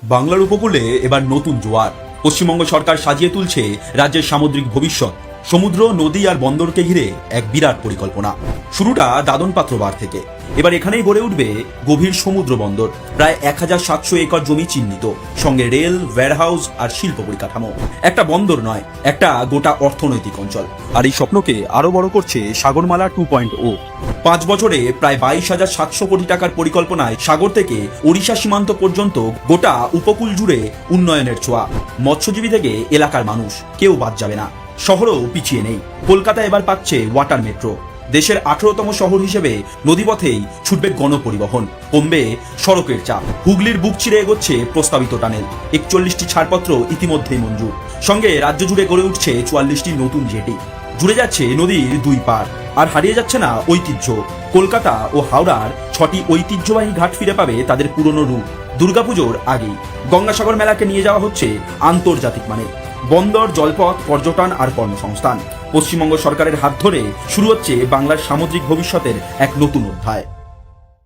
বাংলার উপকূলে এবার নতুন জোয়ার। পশ্চিমবঙ্গ সরকার সাজিয়ে তুলছে রাজ্যের সামুদ্রিক ভবিষ্যৎ। সমুদ্র, নদী আর বন্দরকে ঘিরে এক বিরাট পরিকল্পনা। শুরুটা দাদন পাত্রবার থেকে। এবার এখানেই গড়ে উঠবে গভীর সমুদ্র বন্দর। প্রায় 1700 একর জমি চিহ্নিত, সঙ্গে রেল, ওয়্যারহাউস আর শিল্প পরিকাঠামো। একটা বন্দর নয়, একটা গোটা অর্থনৈতিক অঞ্চল। আর এই স্বপ্নকে আরো বড় করছে সাগরমালা 2.0। 5 বছরে প্রায় 22,700 কোটি টাকার পরিকল্পনায় সাগর থেকে ওড়িশা সীমান্ত পর্যন্ত গোটা উপকূল জুড়ে উন্নয়নের ছোঁয়া। মৎস্যজীবী থেকে এলাকার মানুষ কেউ বাদ যাবে না। শহরও পিছিয়ে নেই। কলকাতা এবার পাচ্ছে ওয়াটার মেট্রো। দেশের 18তম শহর হিসেবে নদীপথেই ছুটবে গণপরিবহন, কমবে সড়কের চাপ। হুগলির বুক চিরে এগোচ্ছে প্রস্তাবিত টানেল। 41টি ছাড়পত্র ইতিমধ্যেই মঞ্জুর। সঙ্গে রাজ্য জুড়ে গড়ে উঠছে 44টি নতুন জেটি। জুড়ে যাচ্ছে নদীর দুই পার, আর হারিয়ে যাচ্ছে না ঐতিহ্য। কলকাতা ও হাওড়ার 6টি ঐতিহ্যবাহী ঘাট ফিরে পাবে তাদের পুরনো রূপ। দুর্গাপুজোর আগেই গঙ্গাসাগর মেলাকে নিয়ে যাওয়া হচ্ছে আন্তর্জাতিক মানে। বন্দর, জলপথ, পর্যটন আর কর্মসংস্থান। পশ্চিমবঙ্গ সরকারের হাত ধরে শুরু হচ্ছে বাংলার সামুদ্রিক ভবিষ্যতের এক নতুন অধ্যায়।